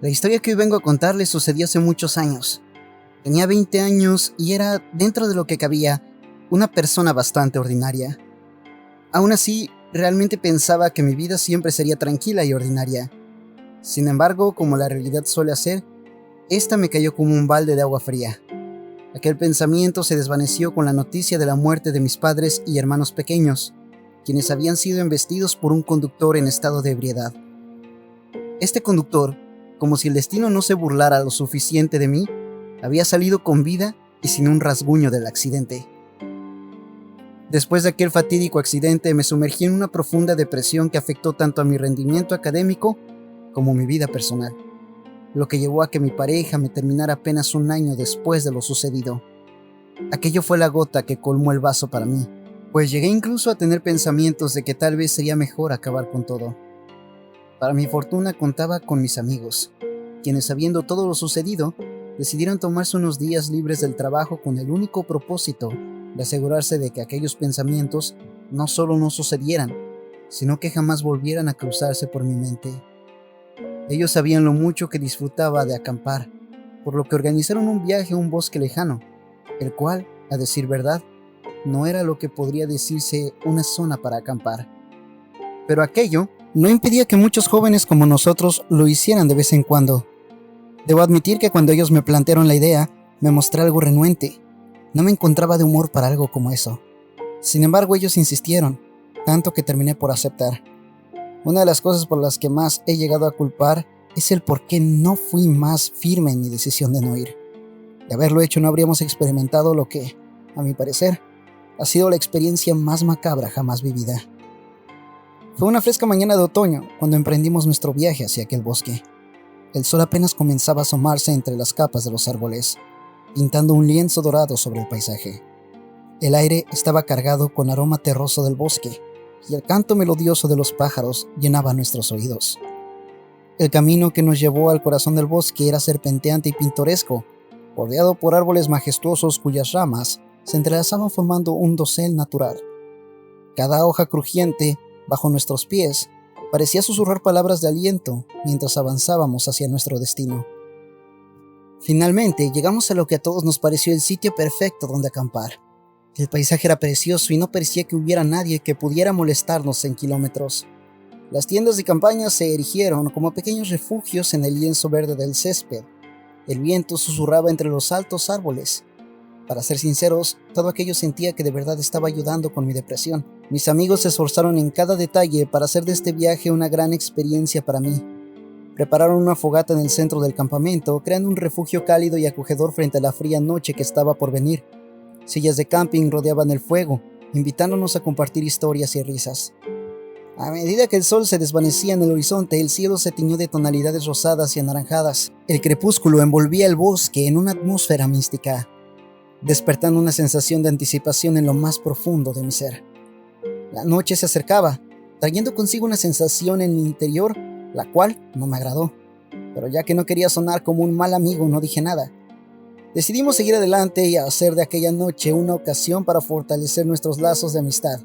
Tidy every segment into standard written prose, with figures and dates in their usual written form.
La historia que hoy vengo a contarles sucedió hace muchos años. Tenía 20 años y era, dentro de lo que cabía, una persona bastante ordinaria. Aún así, realmente pensaba que mi vida siempre sería tranquila y ordinaria. Sin embargo, como la realidad suele hacer, esta me cayó como un balde de agua fría. Aquel pensamiento se desvaneció con la noticia de la muerte de mis padres y hermanos pequeños, quienes habían sido embestidos por un conductor en estado de ebriedad. Este conductor, como si el destino no se burlara lo suficiente de mí, había salido con vida y sin un rasguño del accidente. Después de aquel fatídico accidente me sumergí en una profunda depresión que afectó tanto a mi rendimiento académico como mi vida personal, lo que llevó a que mi pareja me terminara apenas un año después de lo sucedido. Aquello fue la gota que colmó el vaso para mí, pues llegué incluso a tener pensamientos de que tal vez sería mejor acabar con todo. Para mi fortuna contaba con mis amigos, quienes sabiendo todo lo sucedido, decidieron tomarse unos días libres del trabajo con el único propósito de asegurarse de que aquellos pensamientos no solo no sucedieran, sino que jamás volvieran a cruzarse por mi mente. Ellos sabían lo mucho que disfrutaba de acampar, por lo que organizaron un viaje a un bosque lejano, el cual, a decir verdad, no era lo que podría decirse una zona para acampar. Pero aquello no impedía que muchos jóvenes como nosotros lo hicieran de vez en cuando. Debo admitir que cuando ellos me plantearon la idea, me mostré algo renuente. No me encontraba de humor para algo como eso. Sin embargo, ellos insistieron, tanto que terminé por aceptar. Una de las cosas por las que más he llegado a culpar es el por qué no fui más firme en mi decisión de no ir. De haberlo hecho no habríamos experimentado lo que, a mi parecer, ha sido la experiencia más macabra jamás vivida. Fue una fresca mañana de otoño cuando emprendimos nuestro viaje hacia aquel bosque. El sol apenas comenzaba a asomarse entre las capas de los árboles, pintando un lienzo dorado sobre el paisaje. El aire estaba cargado con aroma terroso del bosque, y el canto melodioso de los pájaros llenaba nuestros oídos. El camino que nos llevó al corazón del bosque era serpenteante y pintoresco, bordeado por árboles majestuosos cuyas ramas se entrelazaban formando un dosel natural. Cada hoja crujiente, bajo nuestros pies, parecía susurrar palabras de aliento mientras avanzábamos hacia nuestro destino. Finalmente, llegamos a lo que a todos nos pareció el sitio perfecto donde acampar. El paisaje era precioso y no parecía que hubiera nadie que pudiera molestarnos en kilómetros. Las tiendas de campaña se erigieron como pequeños refugios en el lienzo verde del césped. El viento susurraba entre los altos árboles. Para ser sinceros, todo aquello sentía que de verdad estaba ayudando con mi depresión. Mis amigos se esforzaron en cada detalle para hacer de este viaje una gran experiencia para mí. Prepararon una fogata en el centro del campamento, creando un refugio cálido y acogedor frente a la fría noche que estaba por venir. Sillas de camping rodeaban el fuego, invitándonos a compartir historias y risas. A medida que el sol se desvanecía en el horizonte, el cielo se tiñó de tonalidades rosadas y anaranjadas. El crepúsculo envolvía el bosque en una atmósfera mística, despertando una sensación de anticipación en lo más profundo de mi ser. La noche se acercaba, trayendo consigo una sensación en mi interior, la cual no me agradó. Pero ya que no quería sonar como un mal amigo, no dije nada. Decidimos seguir adelante y hacer de aquella noche una ocasión para fortalecer nuestros lazos de amistad.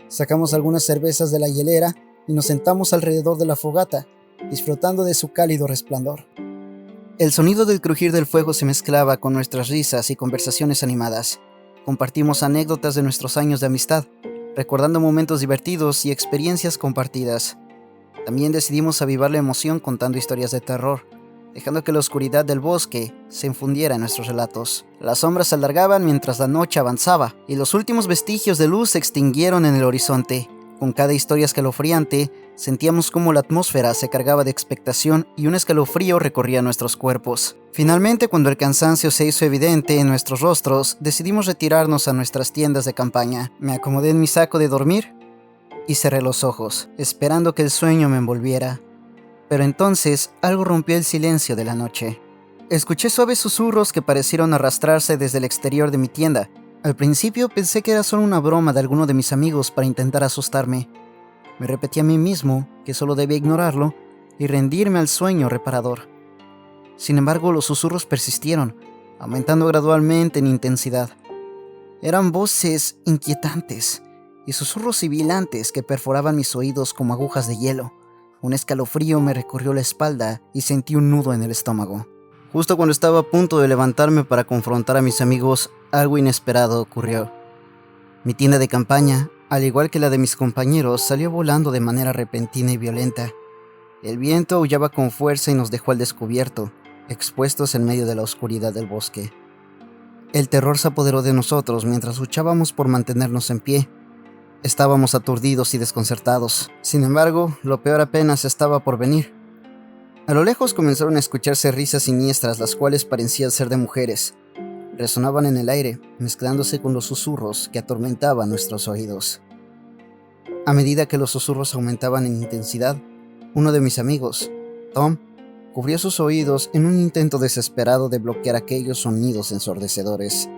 Sacamos algunas cervezas de la hielera y nos sentamos alrededor de la fogata, disfrutando de su cálido resplandor. El sonido del crujir del fuego se mezclaba con nuestras risas y conversaciones animadas. Compartimos anécdotas de nuestros años de amistad, recordando momentos divertidos y experiencias compartidas. También decidimos avivar la emoción contando historias de terror, dejando que la oscuridad del bosque se infundiera en nuestros relatos. Las sombras se alargaban mientras la noche avanzaba, y los últimos vestigios de luz se extinguieron en el horizonte. Con cada historia escalofriante, sentíamos cómo la atmósfera se cargaba de expectación y un escalofrío recorría nuestros cuerpos. Finalmente, cuando el cansancio se hizo evidente en nuestros rostros, decidimos retirarnos a nuestras tiendas de campaña. Me acomodé en mi saco de dormir y cerré los ojos, esperando que el sueño me envolviera. Pero entonces, algo rompió el silencio de la noche. Escuché suaves susurros que parecieron arrastrarse desde el exterior de mi tienda. Al principio pensé que era solo una broma de alguno de mis amigos para intentar asustarme. Me repetí a mí mismo que solo debía ignorarlo y rendirme al sueño reparador. Sin embargo, los susurros persistieron, aumentando gradualmente en intensidad. Eran voces inquietantes y susurros sibilantes que perforaban mis oídos como agujas de hielo. Un escalofrío me recorrió la espalda y sentí un nudo en el estómago. Justo cuando estaba a punto de levantarme para confrontar a mis amigos, algo inesperado ocurrió. Mi tienda de campaña, al igual que la de mis compañeros, salió volando de manera repentina y violenta. El viento aullaba con fuerza y nos dejó al descubierto, expuestos en medio de la oscuridad del bosque. El terror se apoderó de nosotros mientras luchábamos por mantenernos en pie. Estábamos aturdidos y desconcertados. Sin embargo, lo peor apenas estaba por venir. A lo lejos comenzaron a escucharse risas siniestras, las cuales parecían ser de mujeres. Resonaban en el aire, mezclándose con los susurros que atormentaban nuestros oídos. A medida que los susurros aumentaban en intensidad, uno de mis amigos, Tom, cubrió sus oídos en un intento desesperado de bloquear aquellos sonidos ensordecedores.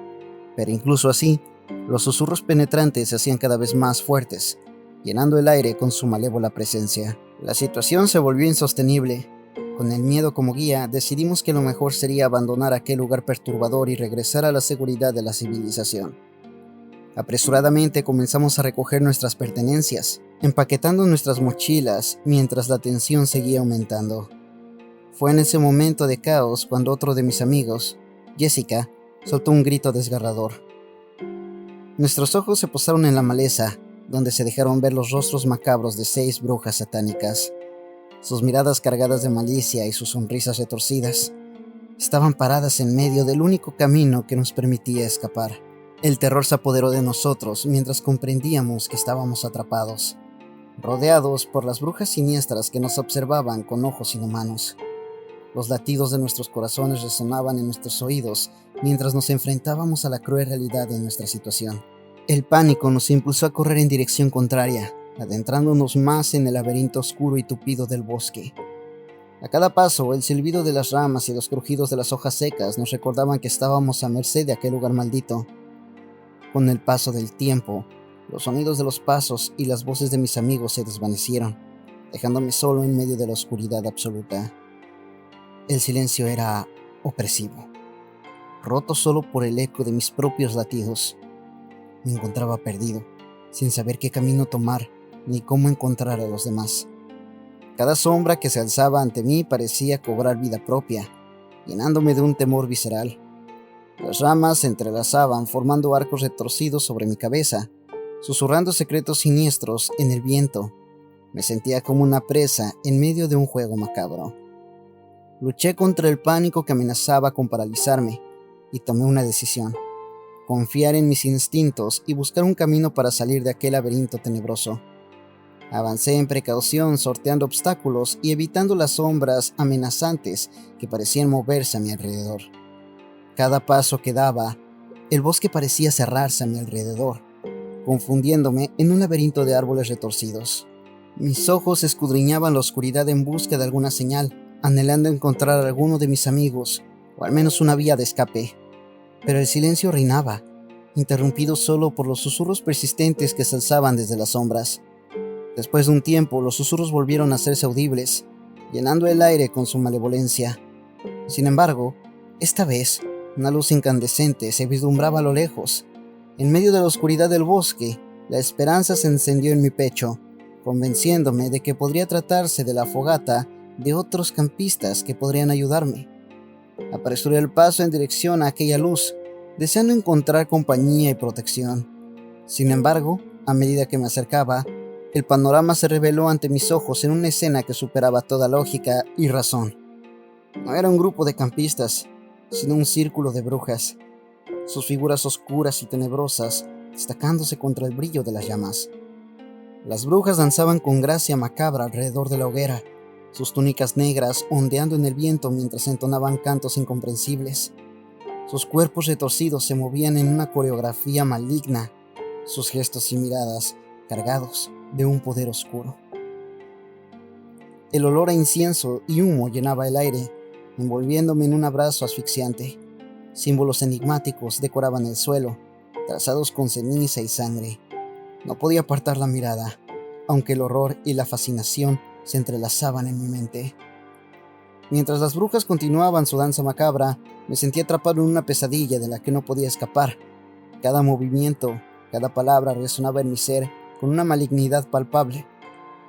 Pero incluso así, los susurros penetrantes se hacían cada vez más fuertes, llenando el aire con su malévola presencia. La situación se volvió insostenible. Con el miedo como guía, decidimos que lo mejor sería abandonar aquel lugar perturbador y regresar a la seguridad de la civilización. Apresuradamente comenzamos a recoger nuestras pertenencias, empaquetando nuestras mochilas mientras la tensión seguía aumentando. Fue en ese momento de caos cuando otro de mis amigos, Jessica, soltó un grito desgarrador. Nuestros ojos se posaron en la maleza, donde se dejaron ver los rostros macabros de 6 brujas satánicas. Sus miradas cargadas de malicia y sus sonrisas retorcidas estaban paradas en medio del único camino que nos permitía escapar. El terror se apoderó de nosotros mientras comprendíamos que estábamos atrapados, rodeados por las brujas siniestras que nos observaban con ojos inhumanos. Los latidos de nuestros corazones resonaban en nuestros oídos mientras nos enfrentábamos a la cruel realidad de nuestra situación. El pánico nos impulsó a correr en dirección contraria, adentrándonos más en el laberinto oscuro y tupido del bosque. A cada paso, el silbido de las ramas y los crujidos de las hojas secas nos recordaban que estábamos a merced de aquel lugar maldito. Con el paso del tiempo, los sonidos de los pasos y las voces de mis amigos se desvanecieron, dejándome solo en medio de la oscuridad absoluta. El silencio era opresivo, roto solo por el eco de mis propios latidos. Me encontraba perdido, sin saber qué camino tomar ni cómo encontrar a los demás. Cada sombra que se alzaba ante mí parecía cobrar vida propia, llenándome de un temor visceral. Las ramas se entrelazaban formando arcos retorcidos sobre mi cabeza, susurrando secretos siniestros en el viento. Me sentía como una presa en medio de un juego macabro. Luché contra el pánico que amenazaba con paralizarme y tomé una decisión: confiar en mis instintos y buscar un camino para salir de aquel laberinto tenebroso. Avancé en precaución, sorteando obstáculos y evitando las sombras amenazantes que parecían moverse a mi alrededor. Cada paso que daba, el bosque parecía cerrarse a mi alrededor, confundiéndome en un laberinto de árboles retorcidos. Mis ojos escudriñaban la oscuridad en busca de alguna señal, anhelando encontrar a alguno de mis amigos, o al menos una vía de escape. Pero el silencio reinaba, interrumpido solo por los susurros persistentes que se alzaban desde las sombras. Después de un tiempo, los susurros volvieron a hacerse audibles, llenando el aire con su malevolencia. Sin embargo, esta vez, una luz incandescente se vislumbraba a lo lejos. En medio de la oscuridad del bosque, la esperanza se encendió en mi pecho, convenciéndome de que podría tratarse de la fogata de otros campistas que podrían ayudarme. Apresuré el paso en dirección a aquella luz, deseando encontrar compañía y protección. Sin embargo, a medida que me acercaba, el panorama se reveló ante mis ojos en una escena que superaba toda lógica y razón. No era un grupo de campistas, sino un círculo de brujas, sus figuras oscuras y tenebrosas destacándose contra el brillo de las llamas. Las brujas danzaban con gracia macabra alrededor de la hoguera, sus túnicas negras ondeando en el viento mientras entonaban cantos incomprensibles. Sus cuerpos retorcidos se movían en una coreografía maligna, sus gestos y miradas cargados de un poder oscuro. El olor a incienso y humo llenaba el aire, envolviéndome en un abrazo asfixiante. Símbolos enigmáticos decoraban el suelo, trazados con ceniza y sangre. No podía apartar la mirada, aunque el horror y la fascinación se entrelazaban en mi mente. Mientras las brujas continuaban su danza macabra, me sentí atrapado en una pesadilla de la que no podía escapar. Cada movimiento, cada palabra resonaba en mi ser con una malignidad palpable.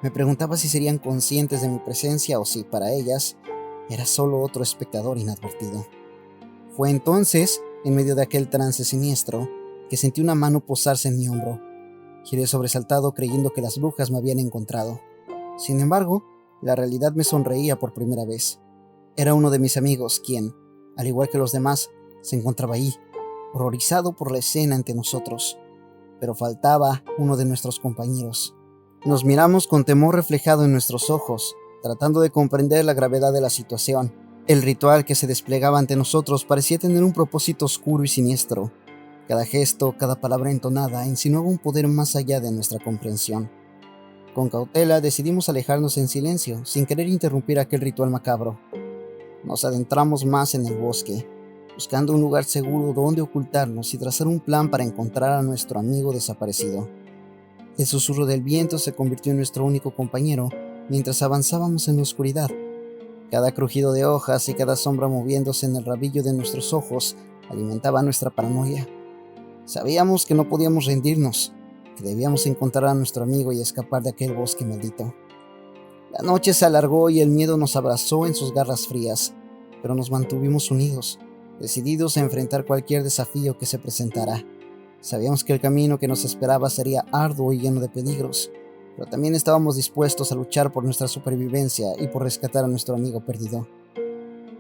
Me preguntaba si serían conscientes de mi presencia o si, para ellas, era solo otro espectador inadvertido. Fue entonces, en medio de aquel trance siniestro, que sentí una mano posarse en mi hombro. Giré sobresaltado creyendo que las brujas me habían encontrado. Sin embargo, la realidad me sonreía por primera vez. Era uno de mis amigos quien, al igual que los demás, se encontraba ahí, horrorizado por la escena ante nosotros. Pero faltaba uno de nuestros compañeros. Nos miramos con temor reflejado en nuestros ojos, tratando de comprender la gravedad de la situación. El ritual que se desplegaba ante nosotros parecía tener un propósito oscuro y siniestro. Cada gesto, cada palabra entonada insinuaba un poder más allá de nuestra comprensión. Con cautela decidimos alejarnos en silencio, sin querer interrumpir aquel ritual macabro. Nos adentramos más en el bosque, buscando un lugar seguro donde ocultarnos y trazar un plan para encontrar a nuestro amigo desaparecido. El susurro del viento se convirtió en nuestro único compañero mientras avanzábamos en la oscuridad. Cada crujido de hojas y cada sombra moviéndose en el rabillo de nuestros ojos alimentaba nuestra paranoia. Sabíamos que no podíamos rendirnos, que debíamos encontrar a nuestro amigo y escapar de aquel bosque maldito. La noche se alargó y el miedo nos abrazó en sus garras frías, pero nos mantuvimos unidos, decididos a enfrentar cualquier desafío que se presentara. Sabíamos que el camino que nos esperaba sería arduo y lleno de peligros, pero también estábamos dispuestos a luchar por nuestra supervivencia y por rescatar a nuestro amigo perdido.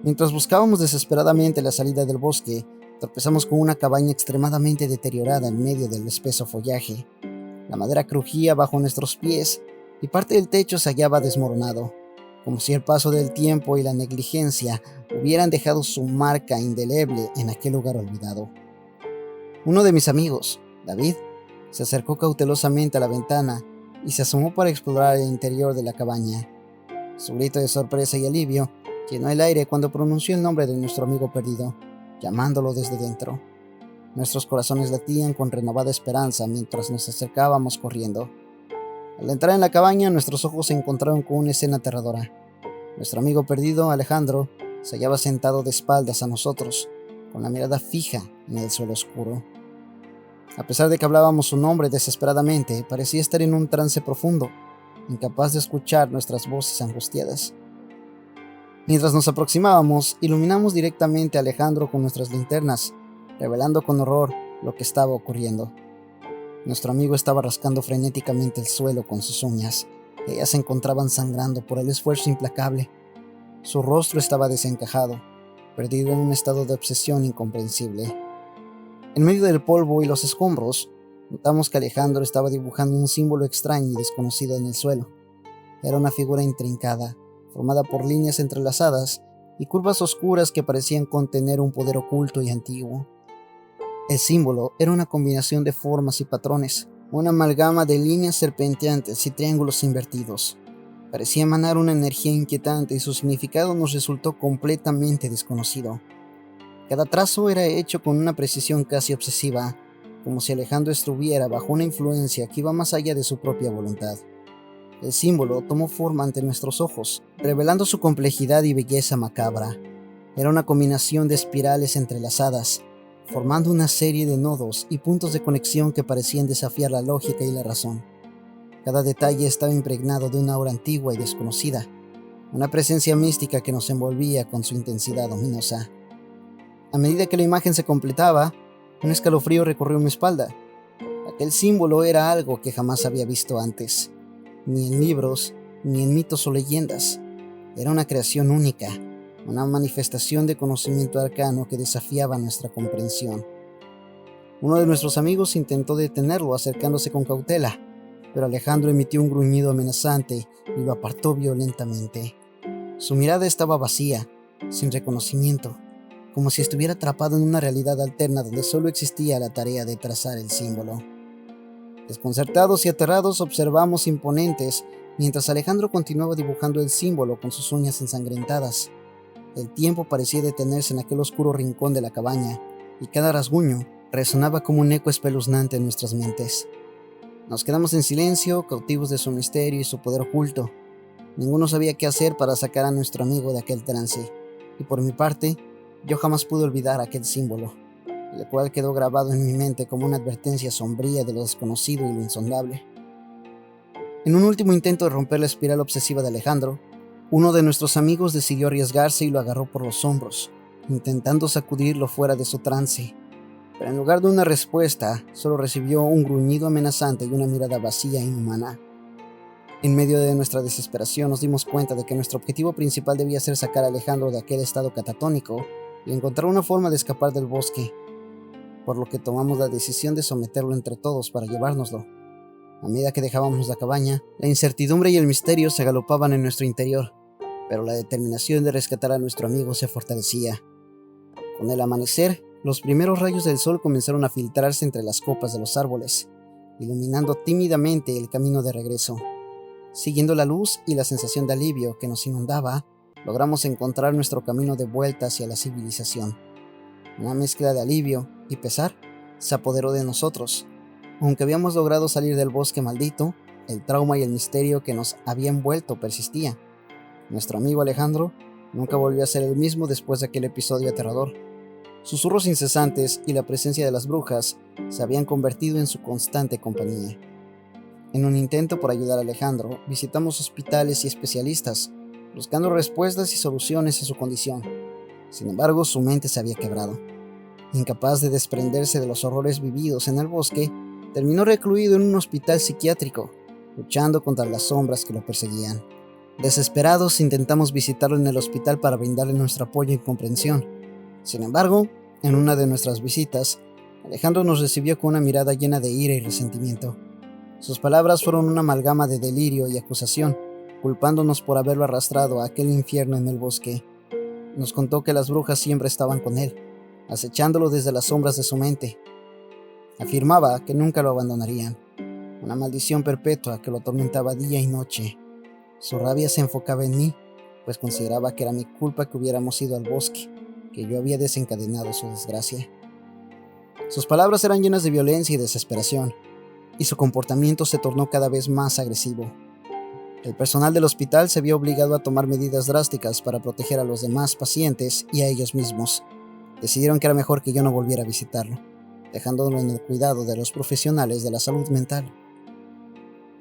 Mientras buscábamos desesperadamente la salida del bosque, tropezamos con una cabaña extremadamente deteriorada en medio del espeso follaje. La madera crujía bajo nuestros pies y parte del techo se hallaba desmoronado, como si el paso del tiempo y la negligencia hubieran dejado su marca indeleble en aquel lugar olvidado. Uno de mis amigos, David, se acercó cautelosamente a la ventana y se asomó para explorar el interior de la cabaña. Su grito de sorpresa y alivio llenó el aire cuando pronunció el nombre de nuestro amigo perdido, llamándolo desde dentro. Nuestros corazones latían con renovada esperanza mientras nos acercábamos corriendo. Al entrar en la cabaña, nuestros ojos se encontraron con una escena aterradora. Nuestro amigo perdido, Alejandro, se hallaba sentado de espaldas a nosotros, con la mirada fija en el suelo oscuro. A pesar de que hablábamos su nombre desesperadamente, parecía estar en un trance profundo, incapaz de escuchar nuestras voces angustiadas. Mientras nos aproximábamos, iluminamos directamente a Alejandro con nuestras linternas, revelando con horror lo que estaba ocurriendo. Nuestro amigo estaba rascando frenéticamente el suelo con sus uñas. Ellas se encontraban sangrando por el esfuerzo implacable. Su rostro estaba desencajado, perdido en un estado de obsesión incomprensible. En medio del polvo y los escombros, notamos que Alejandro estaba dibujando un símbolo extraño y desconocido en el suelo. Era una figura intrincada, formada por líneas entrelazadas y curvas oscuras que parecían contener un poder oculto y antiguo. El símbolo era una combinación de formas y patrones, una amalgama de líneas serpenteantes y triángulos invertidos. Parecía emanar una energía inquietante y su significado nos resultó completamente desconocido. Cada trazo era hecho con una precisión casi obsesiva, como si Alejandro estuviera bajo una influencia que iba más allá de su propia voluntad. El símbolo tomó forma ante nuestros ojos, revelando su complejidad y belleza macabra. Era una combinación de espirales entrelazadas, formando una serie de nodos y puntos de conexión que parecían desafiar la lógica y la razón. Cada detalle estaba impregnado de una aura antigua y desconocida, una presencia mística que nos envolvía con su intensidad ominosa. A medida que la imagen se completaba, un escalofrío recorrió mi espalda. Aquel símbolo era algo que jamás había visto antes, ni en libros, ni en mitos o leyendas. Era una creación única, una manifestación de conocimiento arcano que desafiaba nuestra comprensión. Uno de nuestros amigos intentó detenerlo acercándose con cautela, pero Alejandro emitió un gruñido amenazante y lo apartó violentamente. Su mirada estaba vacía, sin reconocimiento, como si estuviera atrapado en una realidad alterna donde solo existía la tarea de trazar el símbolo. Desconcertados y aterrados observamos imponentes mientras Alejandro continuaba dibujando el símbolo con sus uñas ensangrentadas. El tiempo parecía detenerse en aquel oscuro rincón de la cabaña, y cada rasguño resonaba como un eco espeluznante en nuestras mentes. Nos quedamos en silencio, cautivos de su misterio y su poder oculto. Ninguno sabía qué hacer para sacar a nuestro amigo de aquel trance, y por mi parte, yo jamás pude olvidar aquel símbolo, el cual quedó grabado en mi mente como una advertencia sombría de lo desconocido y lo insondable. En un último intento de romper la espiral obsesiva de Alejandro, uno de nuestros amigos decidió arriesgarse y lo agarró por los hombros, intentando sacudirlo fuera de su trance. Pero en lugar de una respuesta, solo recibió un gruñido amenazante y una mirada vacía e inhumana. En medio de nuestra desesperación nos dimos cuenta de que nuestro objetivo principal debía ser sacar a Alejandro de aquel estado catatónico y encontrar una forma de escapar del bosque, por lo que tomamos la decisión de someterlo entre todos para llevárnoslo. A medida que dejábamos la cabaña, la incertidumbre y el misterio se agalopaban en nuestro interior, pero la determinación de rescatar a nuestro amigo se fortalecía. Con el amanecer, los primeros rayos del sol comenzaron a filtrarse entre las copas de los árboles, iluminando tímidamente el camino de regreso. Siguiendo la luz y la sensación de alivio que nos inundaba, logramos encontrar nuestro camino de vuelta hacia la civilización. Una mezcla de alivio y pesar se apoderó de nosotros. Aunque habíamos logrado salir del bosque maldito, el trauma y el misterio que nos había envuelto persistía. Nuestro amigo Alejandro nunca volvió a ser el mismo después de aquel episodio aterrador. Susurros incesantes y la presencia de las brujas se habían convertido en su constante compañía. En un intento por ayudar a Alejandro, visitamos hospitales y especialistas, buscando respuestas y soluciones a su condición. Sin embargo, su mente se había quebrado. Incapaz de desprenderse de los horrores vividos en el bosque, terminó recluido en un hospital psiquiátrico, luchando contra las sombras que lo perseguían. Desesperados, intentamos visitarlo en el hospital para brindarle nuestro apoyo y comprensión. Sin embargo, en una de nuestras visitas, Alejandro nos recibió con una mirada llena de ira y resentimiento. Sus palabras fueron una amalgama de delirio y acusación, culpándonos por haberlo arrastrado a aquel infierno en el bosque. Nos contó que las brujas siempre estaban con él, acechándolo desde las sombras de su mente. Afirmaba que nunca lo abandonarían, una maldición perpetua que lo atormentaba día y noche. Su rabia se enfocaba en mí, pues consideraba que era mi culpa que hubiéramos ido al bosque, que yo había desencadenado su desgracia. Sus palabras eran llenas de violencia y desesperación, y su comportamiento se tornó cada vez más agresivo. El personal del hospital se vio obligado a tomar medidas drásticas para proteger a los demás pacientes y a ellos mismos. Decidieron que era mejor que yo no volviera a visitarlo, dejándolo en el cuidado de los profesionales de la salud mental.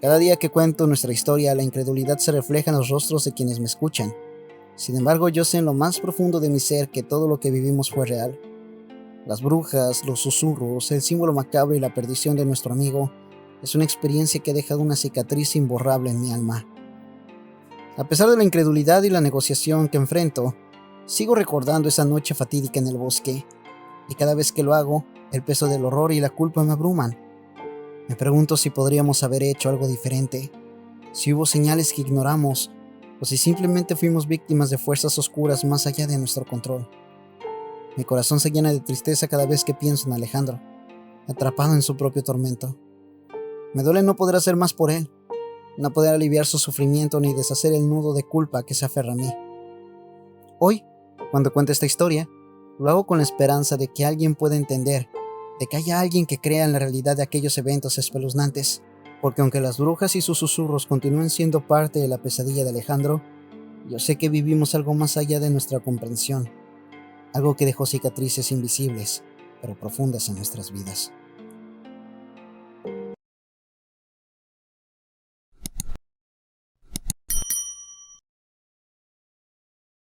Cada día que cuento nuestra historia, la incredulidad se refleja en los rostros de quienes me escuchan. Sin embargo, yo sé en lo más profundo de mi ser que todo lo que vivimos fue real. Las brujas, los susurros, el símbolo macabro y la perdición de nuestro amigo es una experiencia que ha dejado una cicatriz imborrable en mi alma. A pesar de la incredulidad y la negociación que enfrento, sigo recordando esa noche fatídica en el bosque, y cada vez que lo hago, el peso del horror y la culpa me abruman. Me pregunto si podríamos haber hecho algo diferente, si hubo señales que ignoramos, o si simplemente fuimos víctimas de fuerzas oscuras más allá de nuestro control. Mi corazón se llena de tristeza cada vez que pienso en Alejandro, atrapado en su propio tormento. Me duele no poder hacer más por él, no poder aliviar su sufrimiento ni deshacer el nudo de culpa que se aferra a mí. Hoy, cuando cuento esta historia, lo hago con la esperanza de que alguien pueda entender, de que haya alguien que crea en la realidad de aquellos eventos espeluznantes, porque aunque las brujas y sus susurros continúen siendo parte de la pesadilla de Alejandro, yo sé que vivimos algo más allá de nuestra comprensión, algo que dejó cicatrices invisibles, pero profundas en nuestras vidas.